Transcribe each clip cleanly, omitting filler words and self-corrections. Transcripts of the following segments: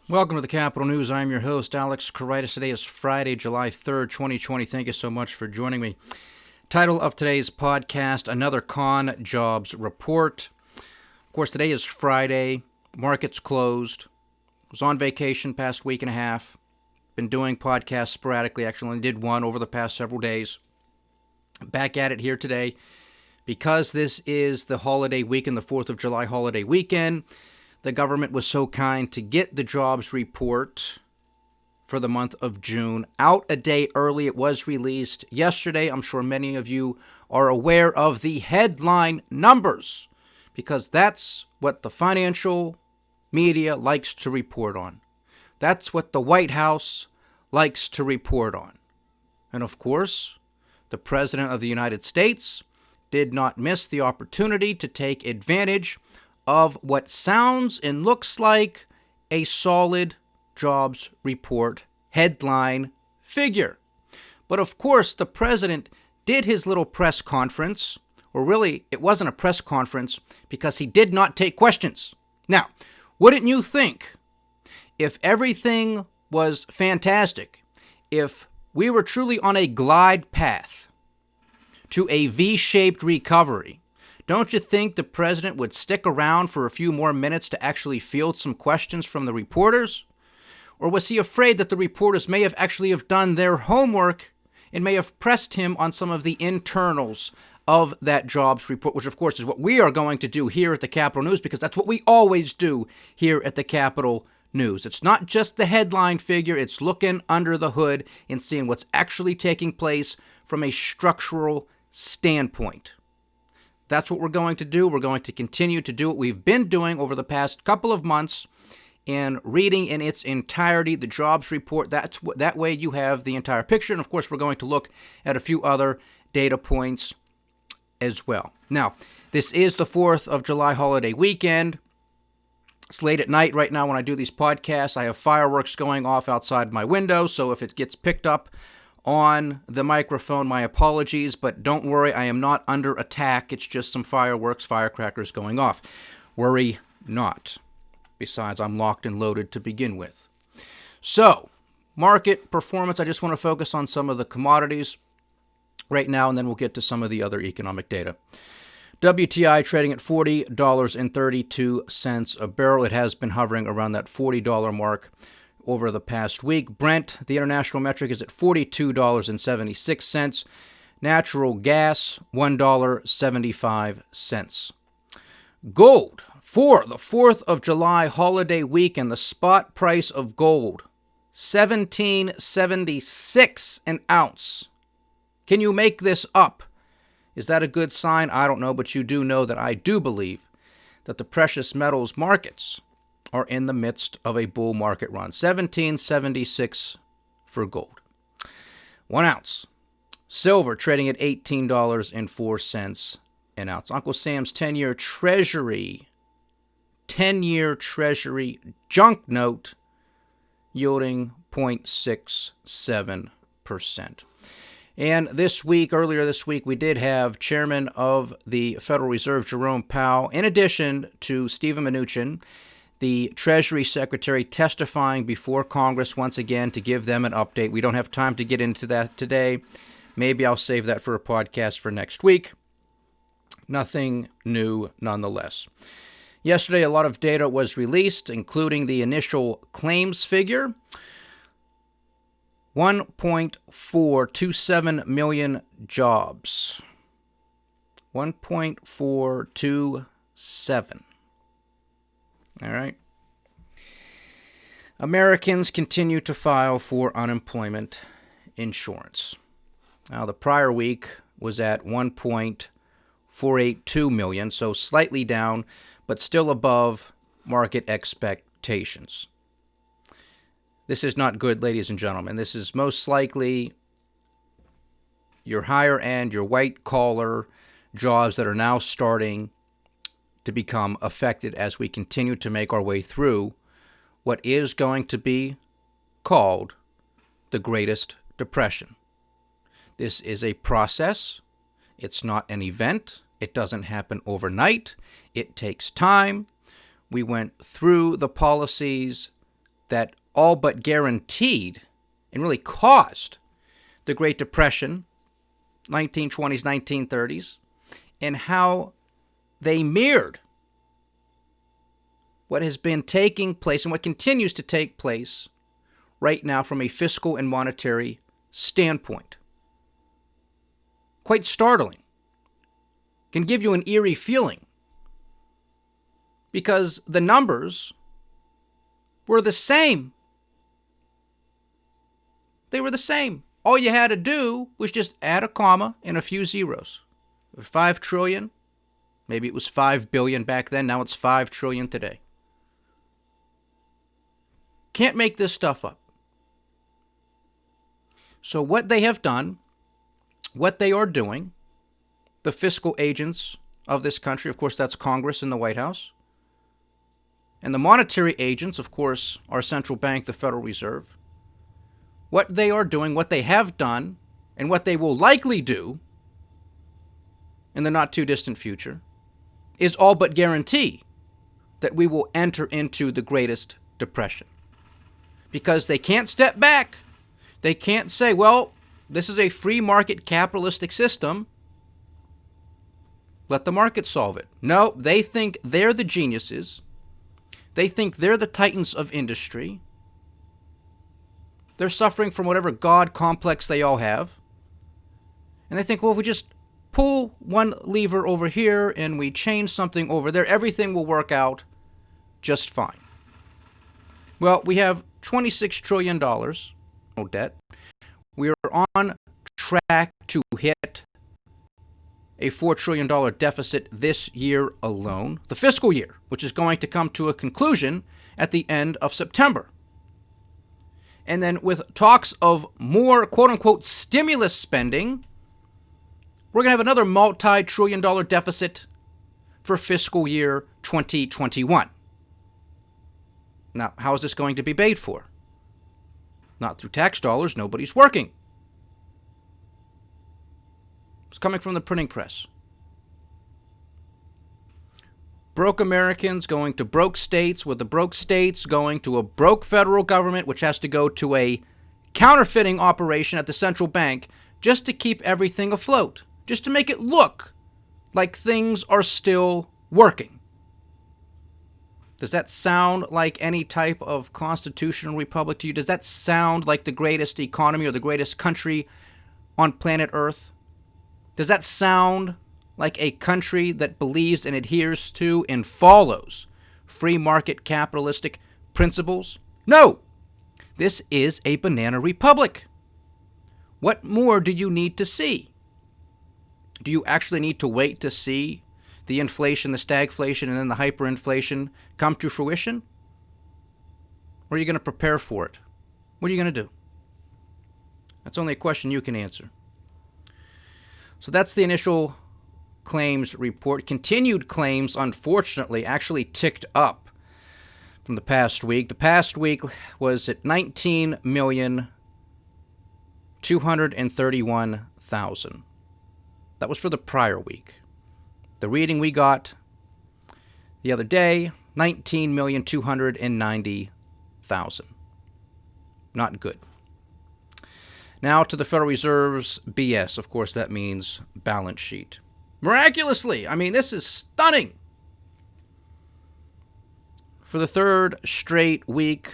Welcome to the Capital News. I'm your host, Alex Koritis. Today is Friday, July 3rd, 2020. Thank you so much for joining me. Title of today's podcast, Another Con Jobs Report. Of course, today is Friday. Market's closed. Was on vacation past week and a half. Been doing podcasts sporadically. Actually, only did one over the past several days. Back at it here today. Because this is the holiday weekend, the 4th of July holiday weekend, the government was so kind to get the jobs report for the month of June out a day early. It was released yesterday. I'm sure many of you are aware of the headline numbers because that's what the financial media likes to report on. That's what the White House likes to report on. And of course, the President of the United States did not miss the opportunity to take advantage of what sounds and looks like a solid jobs report headline figure. But of course, the president did his little press conference, or really, it wasn't a press conference because he did not take questions. Now, wouldn't you think if everything was fantastic, if we were truly on a glide path to a V-shaped recovery, don't you think the president would stick around for a few more minutes to actually field some questions from the reporters? Or was he afraid that the reporters may have actually have done their homework and may have pressed him on some of the internals of that jobs report, which of course is what we are going to do here at the Capital News, because that's what we always do here at the Capital News. It's not just the headline figure, it's looking under the hood and seeing what's actually taking place from a structural standpoint. That's what we're going to do. We're going to continue to do what we've been doing over the past couple of months and reading in its entirety the jobs report. That way you have the entire picture. And of course, we're going to look at a few other data points as well. Now, this is the 4th of July holiday weekend. It's late at night right now when I do these podcasts. I have fireworks going off outside my window, so if it gets picked up on the microphone, my apologies, but don't worry, I am not under attack. It's just some firecrackers going off. Worry not. Besides, I'm locked and loaded to begin with. So, market performance, I just want to focus on some of the commodities right now, and then we'll get to some of the other economic data. WTI trading at $40.32 a barrel. It has been hovering around that $40 mark over the past week. Brent, the international metric, is at $42.76. Natural gas, $1.75. Gold, for the 4th of July holiday weekend, the spot price of gold, $17.76 an ounce. Can you make this up? Is that a good sign? I don't know, but you do know that I do believe that the precious metals markets are in the midst of a bull market run. $17.76 for gold. 1 ounce. Silver trading at $18.04 an ounce. Uncle Sam's 10-year Treasury junk note yielding 0.67%. And earlier this week, we did have Chairman of the Federal Reserve, Jerome Powell, in addition to Steven Mnuchin, the Treasury Secretary, testifying before Congress once again to give them an update. We don't have time to get into that today. Maybe I'll save that for a podcast for next week. Nothing new nonetheless. Yesterday, a lot of data was released, including the initial claims figure. 1.427 million jobs. 1.427. All right. Americans continue to file for unemployment insurance. Now, the prior week was at 1.482 million, so slightly down, but still above market expectations. This is not good, ladies and gentlemen. This is most likely your higher end, your white collar jobs that are now starting to become affected as we continue to make our way through what is going to be called the Greatest Depression. This is a process. It's not an event. It doesn't happen overnight. It takes time. We went through the policies that all but guaranteed and really caused the Great Depression, 1920s, 1930s, and how they mirrored what has been taking place and what continues to take place right now from a fiscal and monetary standpoint. Quite startling. Can give you an eerie feeling because the numbers were the same. They were the same. All you had to do was just add a comma and a few zeros. 5 trillion, maybe it was 5 billion back then, now it's 5 trillion today. Can't make this stuff up. So what they have done, what they are doing, the fiscal agents of this country, of course that's Congress and the White House, and the monetary agents, of course, our central bank, the Federal Reserve, what they are doing, what they have done, and what they will likely do in the not too distant future is all but guarantee that we will enter into the greatest depression. Because they can't step back. They can't say, well, this is a free market capitalistic system. Let the market solve it. No, they think they're the geniuses. They think they're the titans of industry. They're suffering from whatever God complex they all have. And they think, well, if we just pull one lever over here and we change something over there, everything will work out just fine. Well, we have $26 trillion debt. We are on track to hit a $4 trillion deficit this year alone, the fiscal year, which is going to come to a conclusion at the end of September. And then with talks of more quote-unquote stimulus spending, we're going to have another multi-trillion-dollar deficit for fiscal year 2021. Now, how is this going to be paid for? Not through tax dollars. Nobody's working. It's coming from the printing press. Broke Americans going to broke states, with the broke states going to a broke federal government, which has to go to a counterfeiting operation at the central bank just to keep everything afloat, just to make it look like things are still working. Does that sound like any type of constitutional republic to you? Does that sound like the greatest economy or the greatest country on planet Earth? Does that sound like a country that believes and adheres to and follows free market capitalistic principles? No. This is a banana republic. What more do you need to see? Do you actually need to wait to see the inflation, the stagflation, and then the hyperinflation come to fruition? Or are you going to prepare for it? What are you going to do? That's only a question you can answer. So that's the initial claims report. Continued claims, unfortunately, actually ticked up from the past week. The past week was at 19,231,000. That was for the prior week. The reading we got the other day, 19,290,000. Not good. Now to the Federal Reserve's BS. Of course, that means balance sheet. Miraculously, I mean, this is stunning. For the third straight week,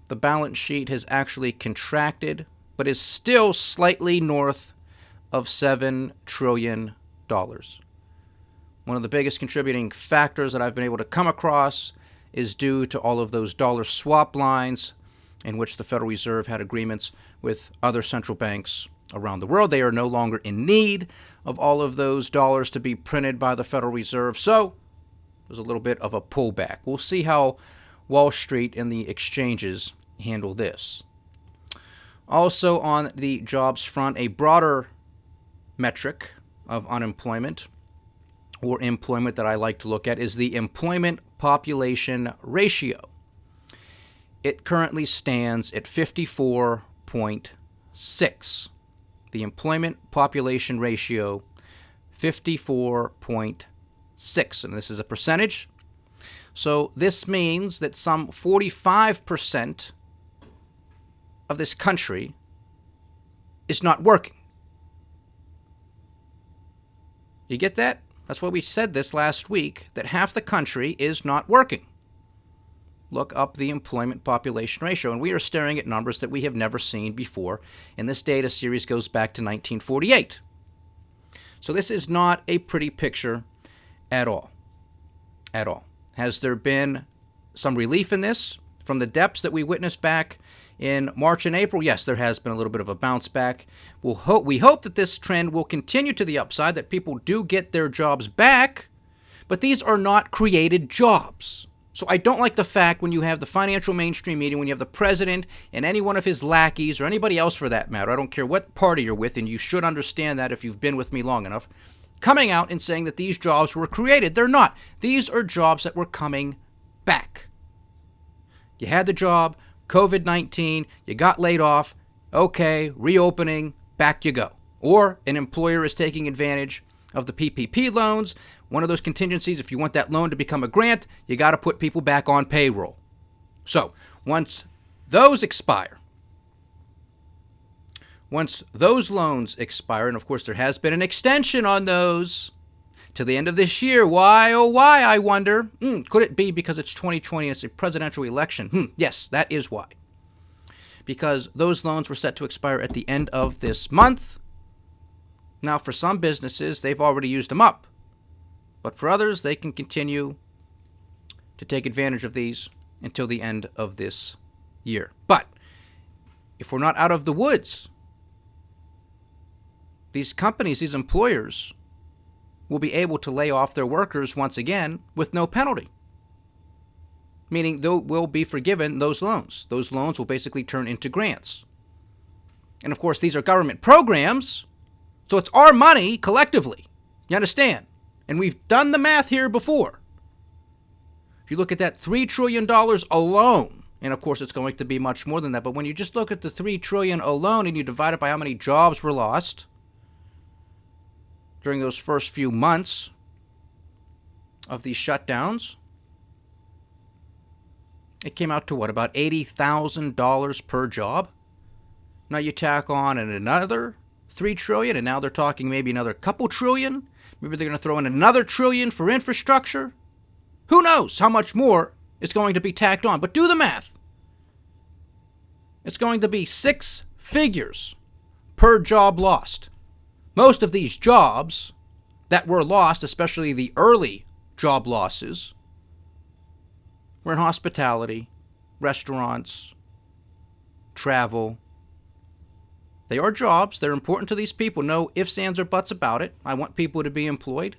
the balance sheet has actually contracted, but is still slightly north of $7 trillion. One of the biggest contributing factors that I've been able to come across is due to all of those dollar swap lines in which the Federal Reserve had agreements with other central banks around the world. They are no longer in need of all of those dollars to be printed by the Federal Reserve. So there's a little bit of a pullback. We'll see how Wall Street and the exchanges handle this. Also on the jobs front, a broader metric of unemployment or employment that I like to look at is the employment population ratio. It currently stands at 54.6. The employment population ratio, 54.6. And this is a percentage So this means that some 45% of this country is not working. You get that? That's why we said this last week, that half the country is not working. Look up the employment population ratio, and we are staring at numbers that we have never seen before, and this data series goes back to 1948. So this is not a pretty picture at all. At all. Has there been some relief in this from the depths that we witnessed back in March and April? Yes, there has been a little bit of a bounce back. We hope that this trend will continue to the upside, that people do get their jobs back, but these are not created jobs. So I don't like the fact when you have the financial mainstream media, when you have the president and any one of his lackeys or anybody else for that matter, I don't care what party you're with, and you should understand that if you've been with me long enough, coming out and saying that these jobs were created. They're not. These are jobs that were coming back. You had the job, COVID-19, you got laid off, okay, reopening, back you go. Or an employer is taking advantage of the PPP loans. One of those contingencies, if you want that loan to become a grant, you got to put people back on payroll. So once those expire, once those loans expire, and of course there has been an extension on those to the end of this year. Why, oh why, I wonder? Could it be because it's 2020 and it's a presidential election? Yes, that is why. Because those loans were set to expire at the end of this month. Now, for some businesses, they've already used them up. But for others, they can continue to take advantage of these until the end of this year. But if we're not out of the woods, these companies, these employers, will be able to lay off their workers once again with no penalty. Meaning they will be forgiven those loans. Those loans will basically turn into grants. And of course, these are government programs, so it's our money collectively. You understand? And we've done the math here before. If you look at that $3 trillion alone, and of course it's going to be much more than that, but when you just look at the $3 trillion alone and you divide it by how many jobs were lost during those first few months of these shutdowns, it came out to what, about $80,000 per job? Now you tack on another $3 trillion, and now they're talking maybe another couple trillion. Maybe they're going to throw in another trillion for infrastructure. Who knows how much more is going to be tacked on? But do the math. It's going to be 6 figures per job lost. Most of these jobs that were lost, especially the early job losses, were in hospitality, restaurants, travel. They are jobs. They're important to these people. No ifs, ands, or buts about it. I want people to be employed.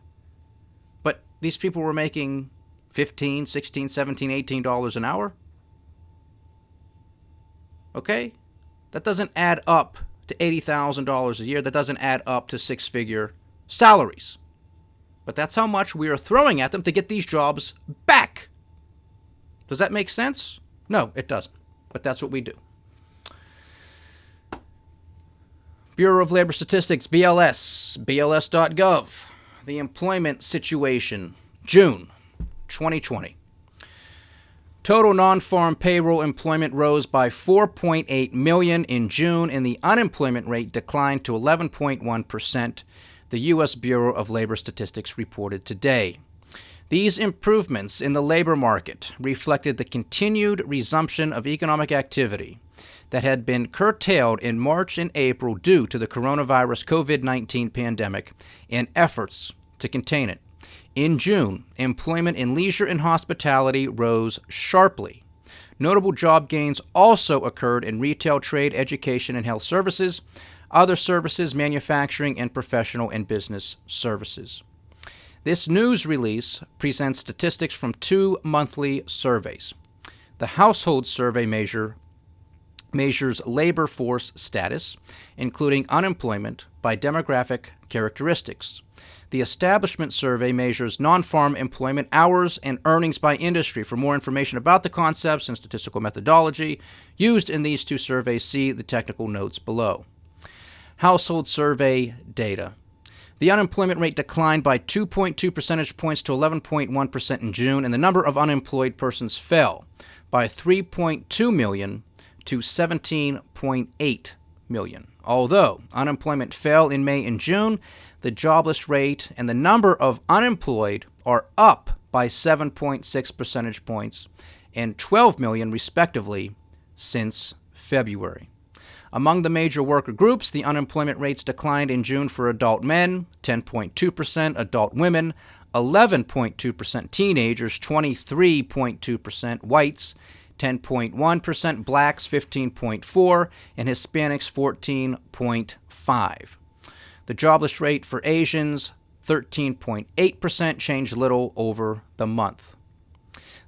But these people were making $15, $16, $17, $18 an hour. Okay? That doesn't add up to $80,000 a year. That doesn't add up to 6-figure salaries. But that's how much we are throwing at them to get these jobs back. Does that make sense? No, it doesn't. But that's what we do. Bureau of Labor Statistics, BLS, bls.gov. The employment situation, June 2020. Total non-farm payroll employment rose by 4.8 million in June, and the unemployment rate declined to 11.1%, the U.S. Bureau of Labor Statistics reported today. These improvements in the labor market reflected the continued resumption of economic activity that had been curtailed in March and April due to the coronavirus COVID-19 pandemic and efforts to contain it. In June, employment in leisure and hospitality rose sharply. Notable job gains also occurred in retail, trade, education, and health services, other services, manufacturing, and professional and business services. This news release presents statistics from 2 monthly surveys. The Household Survey measures labor force status, including unemployment, by demographic characteristics. The Establishment Survey measures non-farm employment hours and earnings by industry. For more information about the concepts and statistical methodology used in these 2 surveys, see the technical notes below. Household Survey data. The unemployment rate declined by 2.2 percentage points to 11.1% in June, and the number of unemployed persons fell by 3.2 million to 17.8 million. Although unemployment fell in May and June, the jobless rate and the number of unemployed are up by 7.6 percentage points and 12 million, respectively, since February. Among the major worker groups, the unemployment rates declined in June for adult men, 10.2%, adult women, 11.2%, teenagers, 23.2%, whites, 10.1%, blacks, 15.4%, and Hispanics, 14.5%. The jobless rate for Asians, 13.8%, changed little over the month.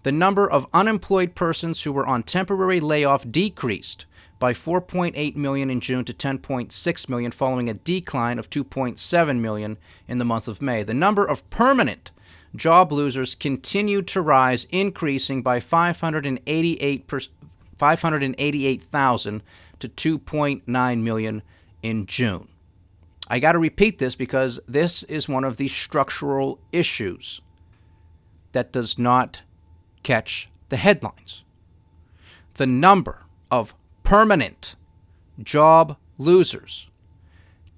The number of unemployed persons who were on temporary layoff decreased by 4.8 million in June to 10.6 million, following a decline of 2.7 million in the month of May. The number of permanent job losers continued to rise, increasing by 588,000 to 2.9 million in June. I got to repeat this because this is one of the structural issues that does not catch the headlines. The number of permanent job losers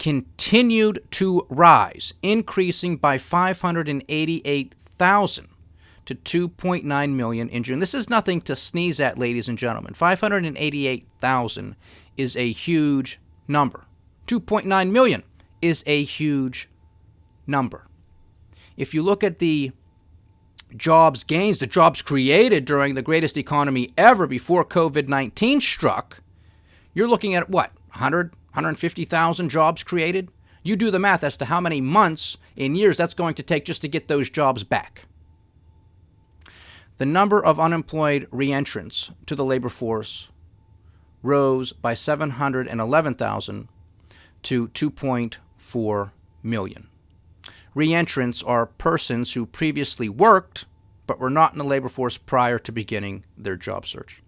continued to rise, increasing by 588,000 to 2.9 million in June. This is nothing to sneeze at, ladies and gentlemen. 588,000 is a huge number. 2.9 million is a huge number. If you look at the jobs gains, the jobs created during the greatest economy ever before COVID-19 struck, you're looking at what, 150,000 jobs created? You do the math as to how many months in years that's going to take just to get those jobs back. The number of unemployed reentrants to the labor force rose by 711,000 to 2.4 million. Reentrants are persons who previously worked but were not in the labor force prior to beginning their job search.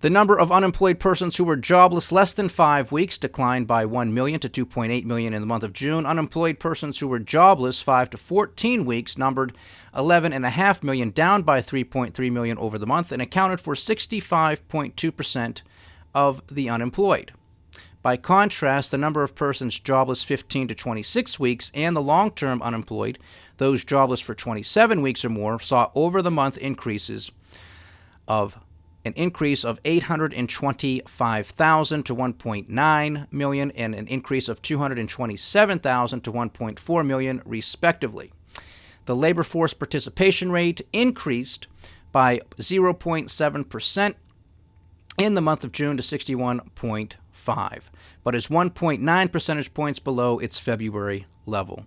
The number of unemployed persons who were jobless less than 5 weeks declined by 1 million to 2.8 million in the month of June. Unemployed persons who were jobless 5 to 14 weeks numbered 11.5 million, down by 3.3 million over the month, and accounted for 65.2% of the unemployed. By contrast, the number of persons jobless 15 to 26 weeks and the long-term unemployed, those jobless for 27 weeks or more, saw over-the-month increases of an increase of 825,000 to 1.9 million and an increase of 227,000 to 1.4 million, respectively. The labor force participation rate increased by 0.7% in the month of June to 61.5%, but is 1.9 percentage points below its February level.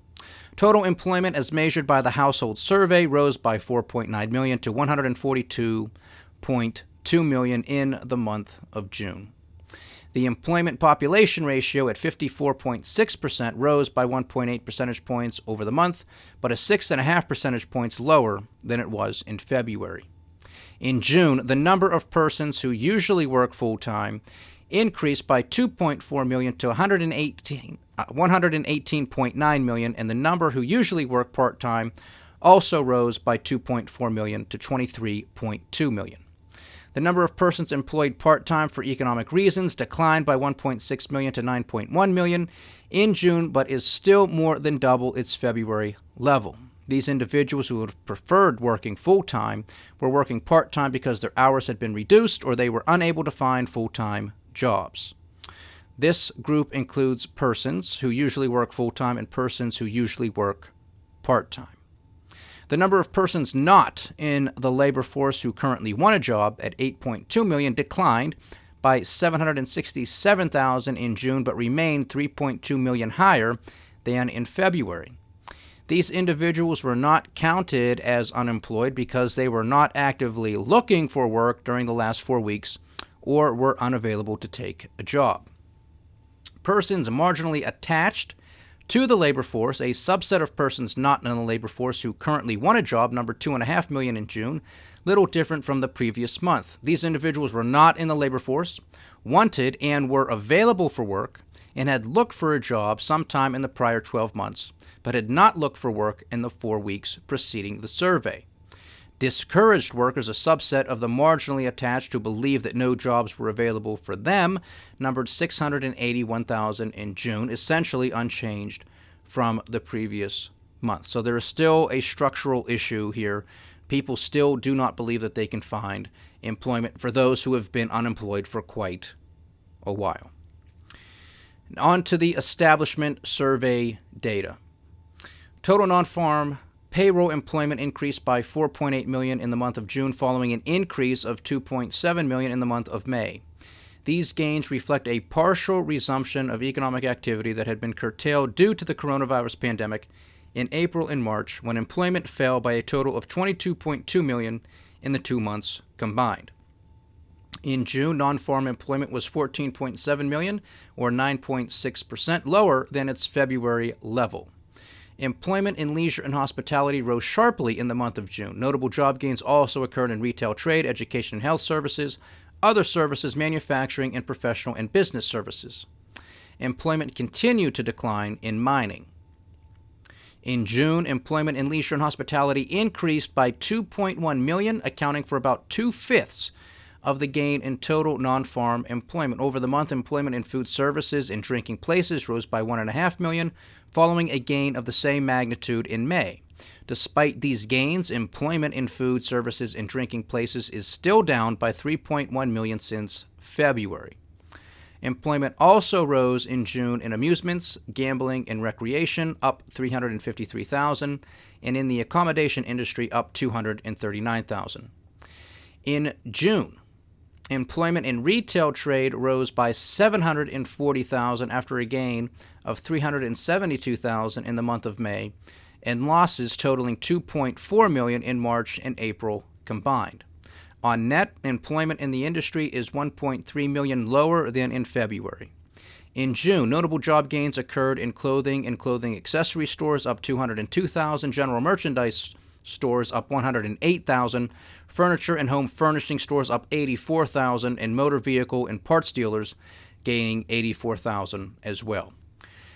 Total employment, as measured by the Household Survey, rose by 4.9 million to 142.2 million in the month of June. The employment population ratio at 54.6% rose by 1.8 percentage points over the month, but is 6.5 percentage points lower than it was in February. In June, the number of persons who usually work full-time increased by 2.4 million to 118.9 million, and the number who usually work part-time also rose by 2.4 million to 23.2 million. The number of persons employed part-time for economic reasons declined by 1.6 million to 9.1 million in June, but is still more than double its February level. These individuals who would have preferred working full-time were working part-time because their hours had been reduced or they were unable to find full-time jobs. This group includes persons who usually work full-time and persons who usually work part-time. The number of persons not in the labor force who currently want a job at 8.2 million declined by 767,000 in June, but remained 3.2 million higher than in February. These individuals were not counted as unemployed because they were not actively looking for work during the last 4 weeks or were unavailable to take a job. Persons marginally attached to the labor force, a subset of persons not in the labor force who currently want a job, numbered 2.5 million in June, little different from the previous month. These individuals were not in the labor force, wanted and were available for work, and had looked for a job sometime in the prior 12 months, but had not looked for work in the 4 weeks preceding the survey. Discouraged workers, a subset of the marginally attached who believed that no jobs were available for them, numbered 681,000 in June, essentially unchanged from the previous month. So there is still a structural issue here. People still do not believe that they can find employment for those who have been unemployed for quite a while. On to the establishment survey data. Total non-farm payroll employment increased by 4.8 million in the month of June, following an increase of 2.7 million in the month of May. These gains reflect a partial resumption of economic activity that had been curtailed due to the coronavirus pandemic in April and March, when employment fell by a total of 22.2 million in the 2 months combined. In June, non-farm employment was 14.7 million, or 9.6% lower than its February level. Employment in leisure and hospitality rose sharply in the month of June. Notable job gains also occurred in retail trade, education and health services, other services, manufacturing, and professional and business services. Employment continued to decline in mining. In June, employment in leisure and hospitality increased by 2.1 million, accounting for about 2/5 of the gain in total non-farm employment. Over the month, employment in food services and drinking places rose by 1.5 million, following a gain of the same magnitude in May. Despite these gains, employment in food services and drinking places is still down by 3.1 million since February. Employment also rose in June in amusements, gambling, and recreation, up 353,000, and in the accommodation industry, up 239,000. In June, employment in retail trade rose by 740,000 after a gain of 372,000 in the month of May, and losses totaling 2.4 million in March and April combined. On net, employment in the industry is 1.3 million lower than in February. In June, notable job gains occurred in clothing and clothing accessory stores, up 202,000, general merchandise stores up 108,000, furniture and home furnishing stores up 84,000, and motor vehicle and parts dealers gaining 84,000 as well.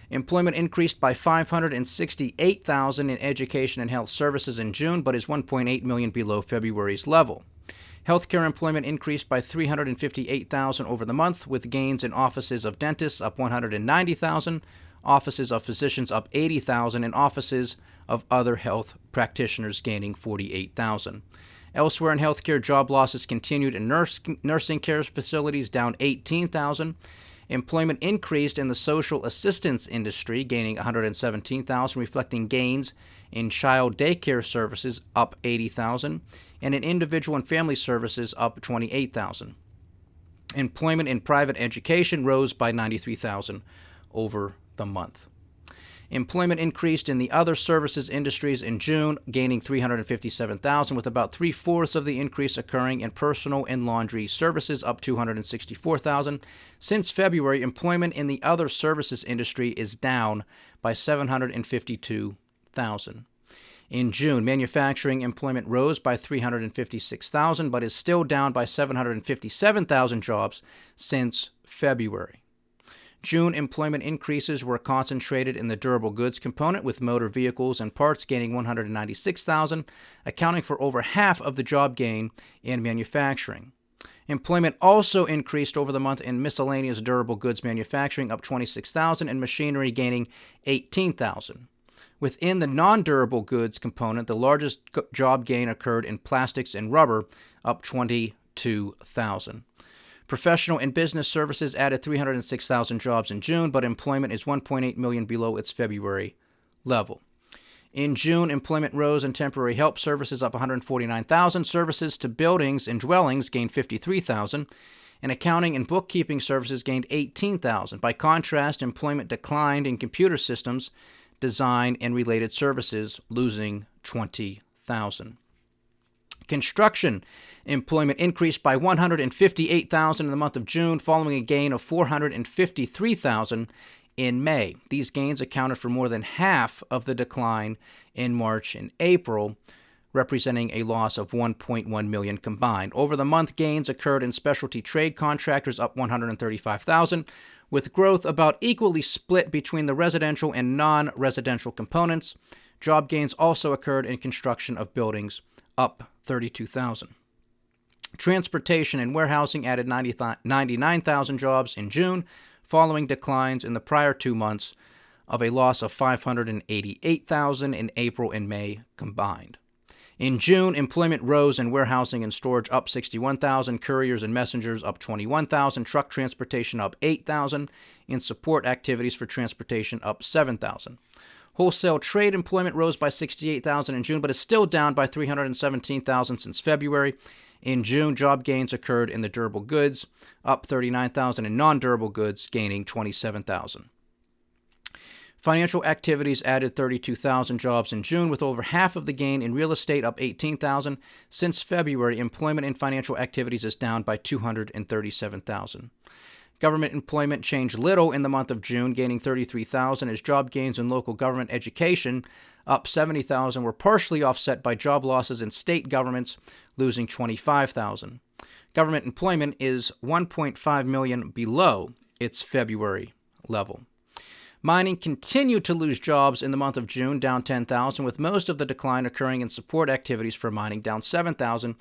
Employment increased by 568,000 in education and health services in June, but is 1.8 million below February's level. Healthcare employment increased by 358,000 over the month, with gains in offices of dentists up 190,000, offices of physicians up 80,000, and offices of other health practitioners gaining 48,000. Elsewhere in healthcare, job losses continued in nursing care facilities, down 18,000. Employment increased in the social assistance industry, gaining 117,000, reflecting gains in child daycare services, up 80,000, and in individual and family services, up 28,000. Employment in private education rose by 93,000 over the month. Employment increased in the other services industries in June, gaining 357,000, with about 3/4 of the increase occurring in personal and laundry services, up 264,000. Since February, employment in the other services industry is down by 752,000. In June, manufacturing employment rose by 356,000, but is still down by 757,000 jobs since February. June employment increases were concentrated in the durable goods component, with motor vehicles and parts gaining 196,000, accounting for over half of the job gain in manufacturing. Employment also increased over the month in miscellaneous durable goods manufacturing, up 26,000, and machinery gaining 18,000. Within the non-durable goods component, the largest job gain occurred in plastics and rubber, up 22,000. Professional and business services added 306,000 jobs in June, but employment is 1.8 million below its February level. In June, employment rose in temporary help services, up 149,000. Services to buildings and dwellings gained 53,000, and accounting and bookkeeping services gained 18,000. By contrast, employment declined in computer systems, design, and related services, losing 20,000. Construction employment increased by 158,000 in the month of June, following a gain of 453,000 in May. These gains accounted for more than half of the decline in March and April, representing a loss of 1.1 million combined. Over the month, gains occurred in specialty trade contractors, up 135,000, with growth about equally split between the residential and non-residential components. Job gains also occurred in construction of buildings, up 32,000. Transportation and warehousing added 99,000 jobs in June, following declines in the prior 2 months of a loss of 588,000 in April and May combined. In June, employment rose in warehousing and storage, up 61,000, couriers and messengers up 21,000, truck transportation up 8,000, and support activities for transportation up 7,000. Wholesale trade employment rose by 68,000 in June, but is still down by 317,000 since February. In June, job gains occurred in the durable goods, up 39,000, and non-durable goods gaining 27,000. Financial activities added 32,000 jobs in June, with over half of the gain in real estate, up 18,000. Since February, employment in financial activities is down by 237,000. Government employment changed little in the month of June, gaining 33,000, as job gains in local government education, up 70,000, were partially offset by job losses in state governments, losing 25,000. Government employment is 1.5 million below its February level. Mining continued to lose jobs in the month of June, down 10,000, with most of the decline occurring in support activities for mining, down 7,000.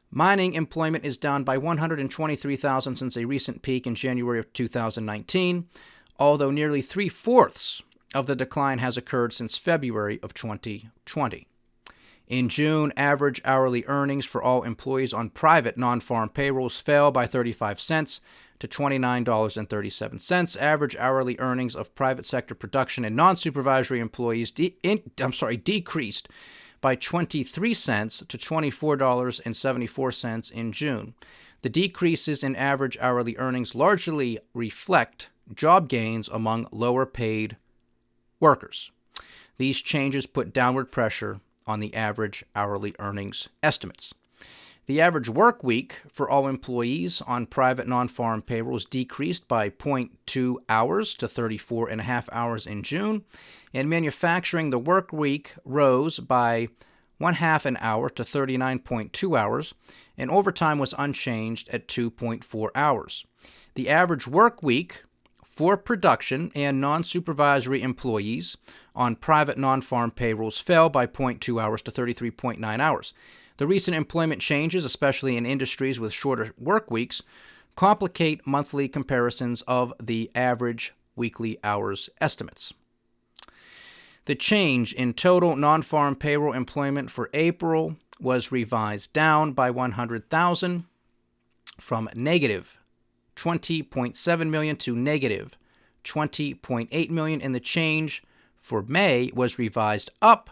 Mining employment is down by 123,000 since a recent peak in January of 2019, although nearly three-fourths of the decline has occurred since February of 2020. In June, average hourly earnings for all employees on private non-farm payrolls fell by 35 cents to $29.37. Average hourly earnings of private sector production and non-supervisory employees decreased by 23 cents to $24.74 in June. The decreases in average hourly earnings largely reflect job gains among lower-paid workers. These changes put downward pressure on the average hourly earnings estimates. The average work week for all employees on private non-farm payrolls decreased by 0.2 hours to 34.5 hours in June. In manufacturing, the work week rose by 1/2 an hour to 39.2 hours, and overtime was unchanged at 2.4 hours. The average work week for production and non-supervisory employees on private non-farm payrolls fell by 0.2 hours to 33.9 hours. The recent employment changes, especially in industries with shorter work weeks, complicate monthly comparisons of the average weekly hours estimates. The change in total non-farm payroll employment for April was revised down by 100,000 from negative 20.7 million to negative 20.8 million, and the change for May was revised up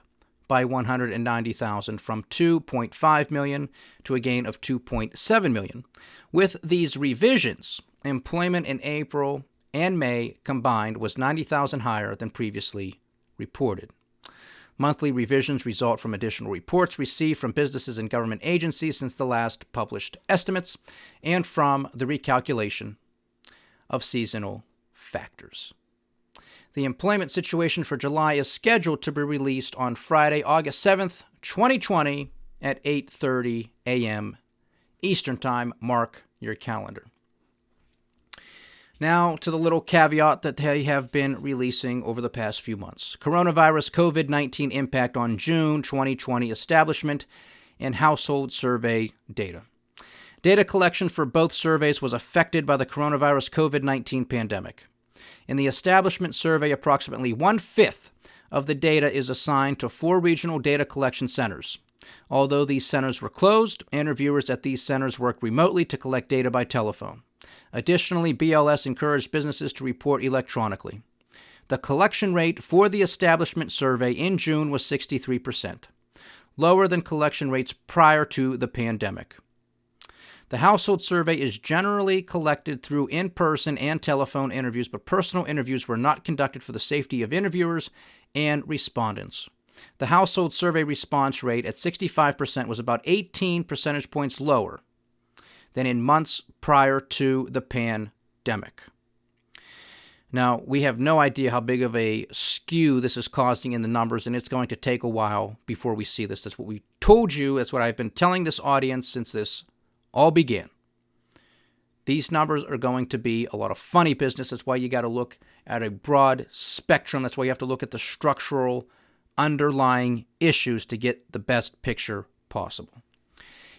by 190,000 from 2.5 million to a gain of 2.7 million. With these revisions, employment in April and May combined was 90,000 higher than previously reported. Monthly revisions result from additional reports received from businesses and government agencies since the last published estimates, and from the recalculation of seasonal factors. The employment situation for July is scheduled to be released on Friday, August 7th, 2020 at 8:30 a.m. Eastern Time. Mark your calendar. Now to the little caveat that they have been releasing over the past few months. Coronavirus COVID-19 impact on June 2020 establishment and household survey data. Data collection for both surveys was affected by the coronavirus COVID-19 pandemic. In the establishment survey, approximately 1/5 of the data is assigned to 4 regional data collection centers. Although these centers were closed, interviewers at these centers worked remotely to collect data by telephone. Additionally, BLS encouraged businesses to report electronically. The collection rate for the establishment survey in June was 63%, lower than collection rates prior to the pandemic. The household survey is generally collected through in-person and telephone interviews, but personal interviews were not conducted for the safety of interviewers and respondents. The household survey response rate at 65% was about 18 percentage points lower than in months prior to the pandemic. Now, we have no idea how big of a skew this is causing in the numbers, and it's going to take a while before we see this. That's what we told you. That's what I've been telling this audience since this all began. These numbers are going to be a lot of funny business. That's why you got to look at a broad spectrum. That's why you have to look at the structural underlying issues to get the best picture possible.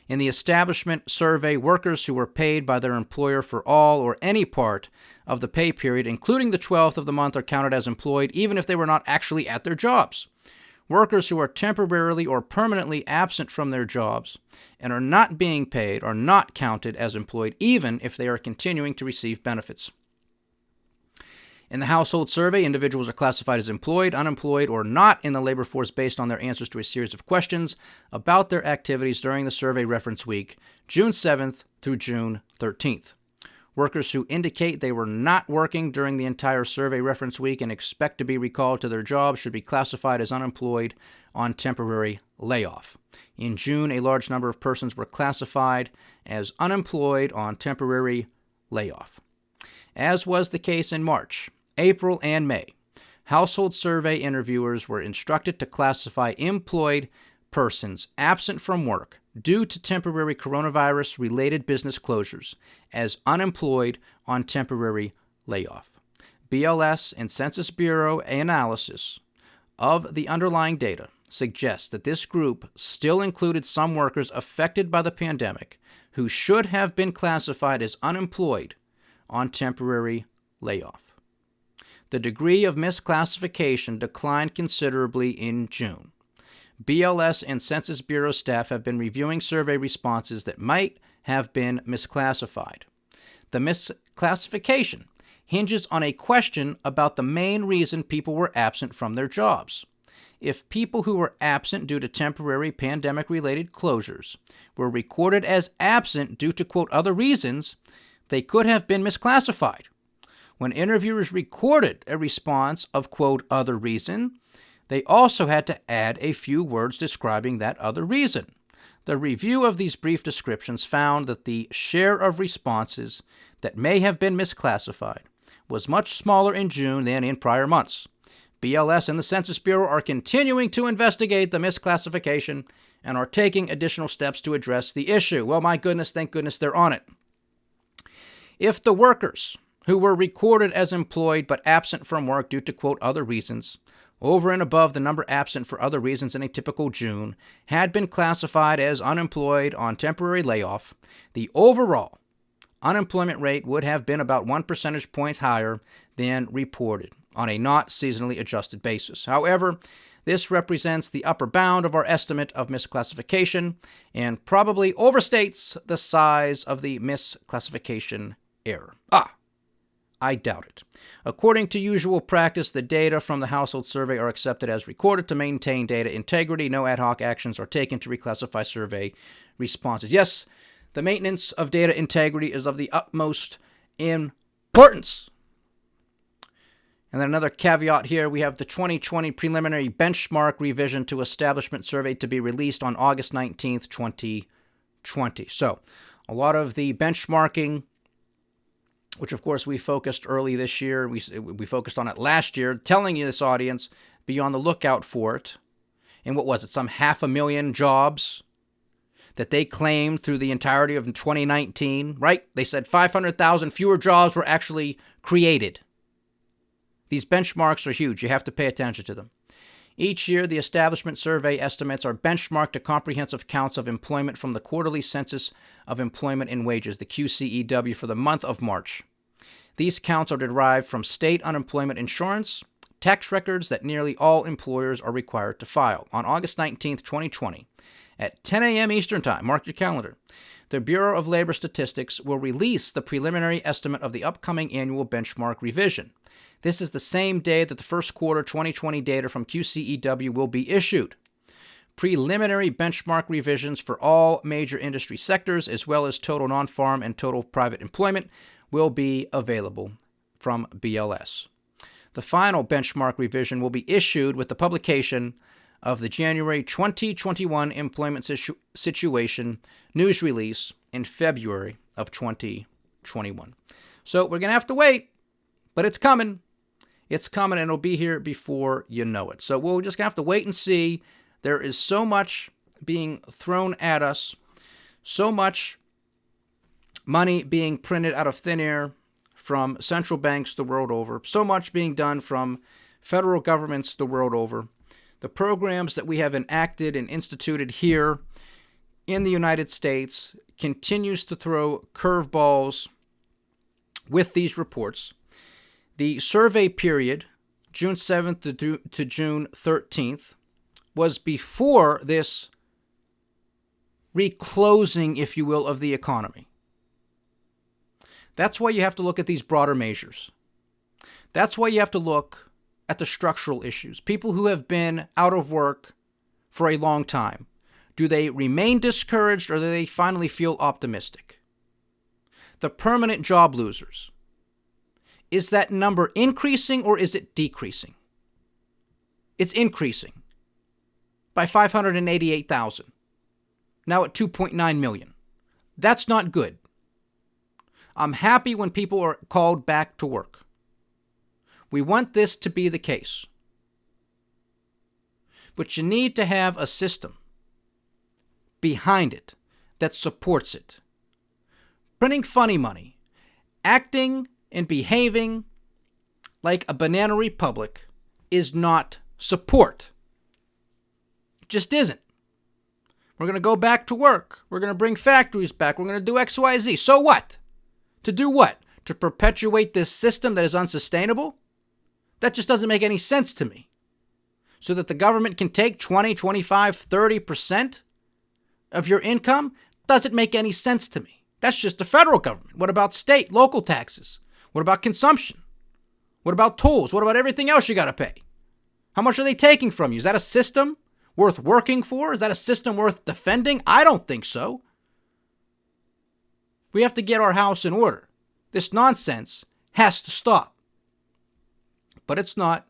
In the establishment survey, workers who were paid by their employer for all or any part of the pay period, including the 12th of the month, are counted as employed even if they were not actually at their jobs. Workers who are temporarily or permanently absent from their jobs and are not being paid are not counted as employed even if they are continuing to receive benefits. In the household survey, individuals are classified as employed, unemployed, or not in the labor force based on their answers to a series of questions about their activities during the survey reference week, June 7th through June 13th. Workers who indicate they were not working during the entire survey reference week and expect to be recalled to their jobs should be classified as unemployed on temporary layoff. In June, a large number of persons were classified as unemployed on temporary layoff. As was the case in March, April, and May, household survey interviewers were instructed to classify employed persons absent from work due to temporary coronavirus-related business closures as unemployed on temporary layoff. BLS and Census Bureau analysis of the underlying data suggests that this group still included some workers affected by the pandemic who should have been classified as unemployed on temporary layoff. The degree of misclassification declined considerably in June. BLS and Census Bureau staff have been reviewing survey responses that might have been misclassified. The misclassification hinges on a question about the main reason people were absent from their jobs. If people who were absent due to temporary pandemic-related closures were recorded as absent due to, quote, other reasons, they could have been misclassified. When interviewers recorded a response of, quote, other reason, they also had to add a few words describing that other reason. The review of these brief descriptions found that the share of responses that may have been misclassified was much smaller in June than in prior months. BLS and the Census Bureau are continuing to investigate the misclassification and are taking additional steps to address the issue. Well, my goodness, thank goodness they're on it. If the workers who were recorded as employed but absent from work due to, quote, other reasons, over and above the number absent for other reasons in a typical June, had been classified as unemployed on temporary layoff, the overall unemployment rate would have been about 1 percentage point higher than reported on a not seasonally adjusted basis. However, this represents the upper bound of our estimate of misclassification and probably overstates the size of the misclassification error. I doubt it. According to usual practice, the data from the household survey are accepted as recorded to maintain data integrity. No ad hoc actions are taken to reclassify survey responses. Yes, the maintenance of data integrity is of the utmost importance. And then another caveat here, we have the 2020 preliminary benchmark revision to establishment survey to be released on August 19th, 2020. So, a lot of the benchmarking, which of course we focused early this year, we focused on it last year, telling you, this audience, be on the lookout for it. And what was it, some 500,000 jobs that they claimed through the entirety of 2019, right? They said 500,000 fewer jobs were actually created. These benchmarks are huge. You have to pay attention to them. Each year, the establishment survey estimates are benchmarked to comprehensive counts of employment from the quarterly census of employment and wages, the QCEW, for the month of March. These counts are derived from state unemployment insurance tax records that nearly all employers are required to file. On August 19th, 2020, at 10 a.m. Eastern Time, mark your calendar, the Bureau of Labor Statistics will release the preliminary estimate of the upcoming annual benchmark revision. This is the same day that the first quarter 2020 data from QCEW will be issued. Preliminary benchmark revisions for all major industry sectors, as well as total non-farm and total private employment, will be available from BLS. The final benchmark revision will be issued with the publication of the January 2021 employment situation news release in February of 2021. So we're going to have to wait, but it's coming. It's coming, and it'll be here before you know it. So we're just going to have to wait and see. There is so much being thrown at us, so much money being printed out of thin air from central banks the world over, so much being done from federal governments the world over. The programs that we have enacted and instituted here in the United States continues to throw curveballs with these reports. The survey period, June 7th to June 13th, was before this reclosing, if you will, of the economy. That's why you have to look at these broader measures. That's why you have to look at the structural issues. People who have been out of work for a long time, do they remain discouraged or do they finally feel optimistic? The permanent job losers, is that number increasing or is it decreasing? It's increasing by 588,000, now at 2.9 million. That's not good. I'm happy when people are called back to work. We want this to be the case. But you need to have a system behind it that supports it. Printing funny money, acting and behaving like a banana republic is not support. It just isn't. We're going to go back to work. We're going to bring factories back. We're going to do X, Y, Z. So what? To do what? To perpetuate this system that is unsustainable? That just doesn't make any sense to me. So that the government can take 20, 25, 30% of your income doesn't make any sense to me. That's just the federal government. What about state, local taxes? What about consumption? What about tolls? What about everything else you got to pay? How much are they taking from you? Is that a system worth working for? Is that a system worth defending? I don't think so. We have to get our house in order. This nonsense has to stop. But it's not.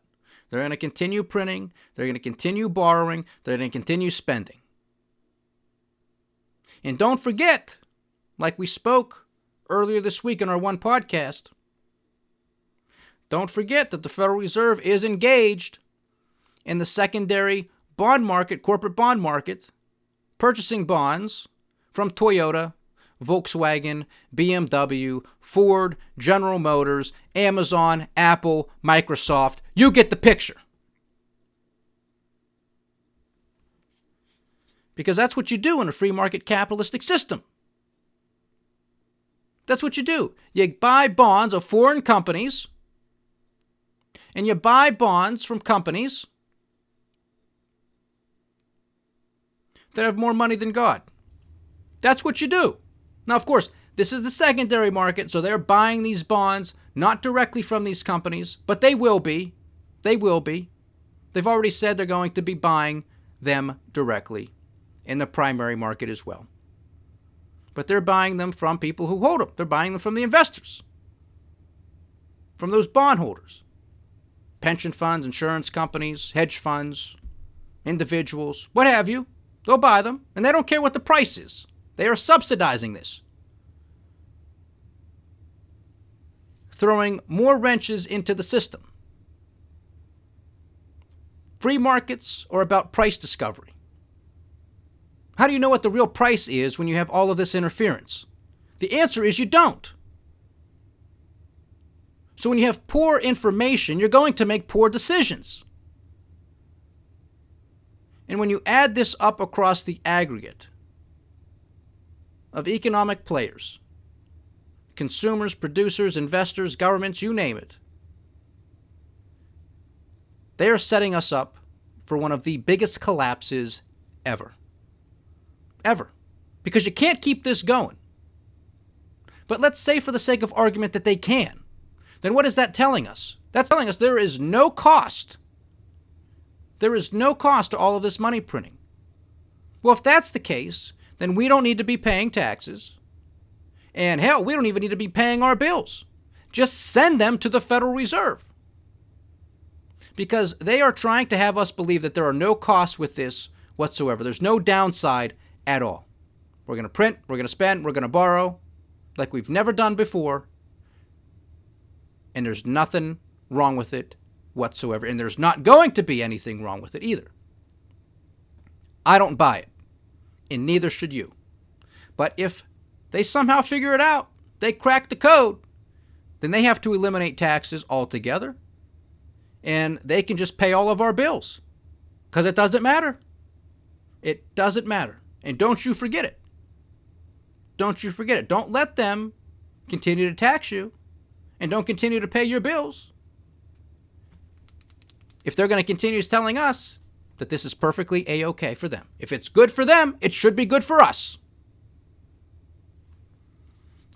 They're going to continue printing. They're going to continue borrowing. They're going to continue spending. And don't forget, like we spoke earlier this week in our one podcast, don't forget that the Federal Reserve is engaged in the secondary bond market, corporate bond market, purchasing bonds from Toyota, Volkswagen, BMW, Ford, General Motors, Amazon, Apple, Microsoft. You get the picture. Because that's what you do in a free market capitalistic system. That's what you do. You buy bonds of foreign companies, and you buy bonds from companies that have more money than God. That's what you do. Now, of course, this is the secondary market, so they're buying these bonds not directly from these companies, but they will be. They will be. They've already said they're going to be buying them directly in the primary market as well. But they're buying them from people who hold them. They're buying them from the investors, from those bondholders, pension funds, insurance companies, hedge funds, individuals, what have you. They'll buy them, and they don't care what the price is. They are subsidizing this, throwing more wrenches into the system. Free markets are about price discovery. How do you know what the real price is when you have all of this interference? The answer is you don't. So when you have poor information, you're going to make poor decisions. And when you add this up across the aggregate of economic players, consumers, producers, investors, governments, you name it, they are setting us up for one of the biggest collapses ever. Ever. Because you can't keep this going. But let's say for the sake of argument that they can. Then what is that telling us? That's telling us there is no cost. There is no cost to all of this money printing. Well, if that's the case, then we don't need to be paying taxes. And hell, we don't even need to be paying our bills. Just send them to the Federal Reserve. Because they are trying to have us believe that there are no costs with this whatsoever. There's no downside at all. We're going to print, we're going to spend, we're going to borrow like we've never done before. And there's nothing wrong with it whatsoever. And there's not going to be anything wrong with it either. I don't buy it. And neither should you. But if they somehow figure it out, they crack the code, then they have to eliminate taxes altogether. And they can just pay all of our bills. Because it doesn't matter. It doesn't matter. And don't you forget it. Don't you forget it. Don't let them continue to tax you. And don't continue to pay your bills. If they're going to continue telling us that this is perfectly A-OK for them. If it's good for them, it should be good for us.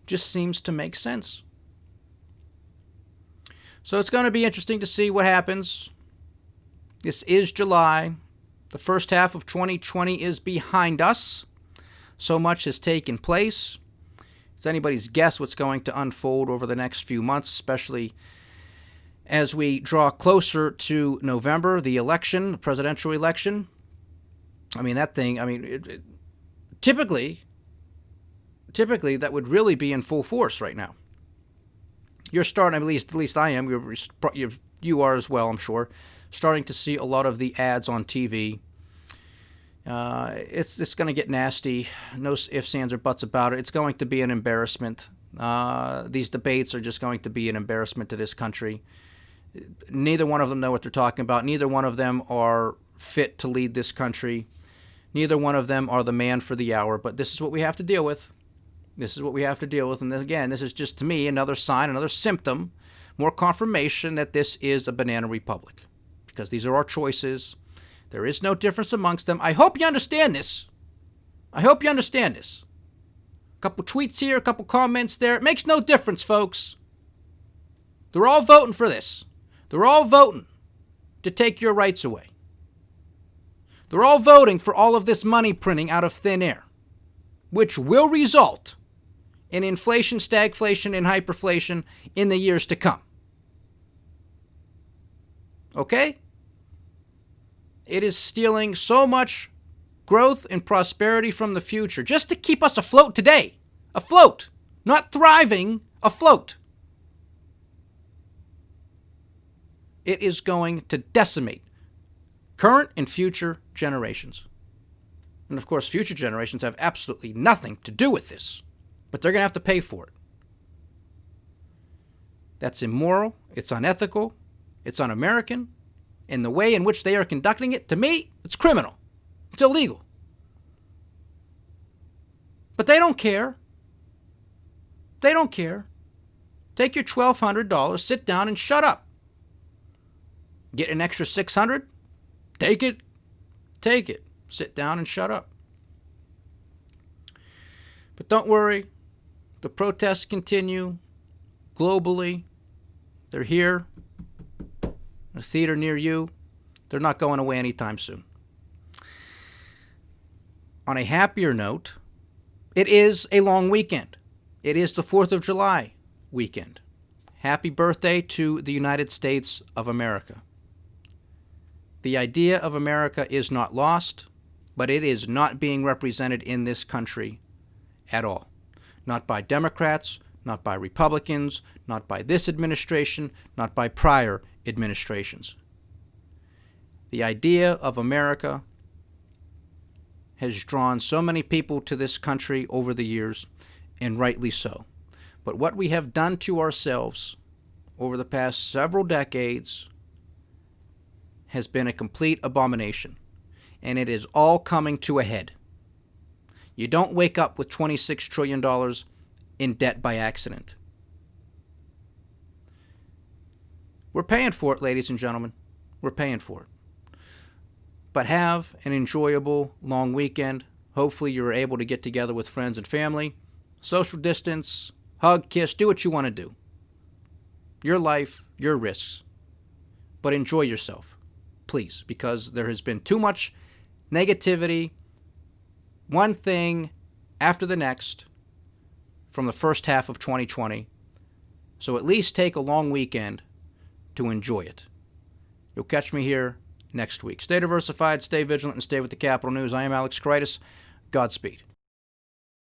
Just seems to make sense. So it's going to be interesting to see what happens. This is July. The first half of 2020 is behind us. So much has taken place. It's anybody's guess what's going to unfold over the next few months, especially as we draw closer to November, the election, the presidential election. I mean, that thing, typically that would really be in full force right now. You're starting, at least I am, you are as well, I'm sure, starting to see a lot of the ads on TV. It's going to get nasty. No ifs, ands, or buts about it. It's going to be an embarrassment. These debates are just going to be an embarrassment to this country. Neither one of them know what they're talking about. Neither one of them are fit to lead this country. Neither one of them are the man for the hour. But this is what we have to deal with. This is what we have to deal with. And again, this is just, to me, another sign, another symptom, more confirmation that this is a banana republic. Because these are our choices. There is no difference amongst them. I hope you understand this. I hope you understand this. A couple tweets here, a couple comments there. It makes no difference, folks. They're all voting for this. They're all voting to take your rights away. They're all voting for all of this money printing out of thin air, which will result in inflation, stagflation, and hyperflation in the years to come. Okay? It is stealing so much growth and prosperity from the future just to keep us afloat today. Afloat. Not thriving, afloat. It is going to decimate current and future generations. And of course, future generations have absolutely nothing to do with this. But they're going to have to pay for it. That's immoral. It's unethical. It's un-American. And the way in which they are conducting it, to me, it's criminal. It's illegal. But they don't care. They don't care. Take your $1,200, sit down and shut up. Get an extra $600? Take it. Take it. Sit down and shut up. But don't worry. The protests continue globally. They're here. A theater near you. They're not going away anytime soon. On a happier note, it is a long weekend. It is the 4th of July weekend. Happy birthday to the United States of America. The idea of America is not lost, but it is not being represented in this country at all. Not by Democrats, not by Republicans, not by this administration, not by prior administrations. The idea of America has drawn so many people to this country over the years, and rightly so. But what we have done to ourselves over the past several decades has been a complete abomination, and it is all coming to a head. You don't wake up with $26 trillion in debt by accident. We're paying for it, ladies and gentlemen. We're paying for it. But have an enjoyable long weekend. Hopefully you're able to get together with friends and family. Social distance, hug, kiss, do what you want to do. Your life, your risks. But enjoy yourself, please, because there has been too much negativity, one thing after the next, from the first half of 2020. So at least take a long weekend to enjoy it. You'll catch me here next week. Stay diversified, stay vigilant, and stay with the Kapital News. I am Alex Kapital. Godspeed.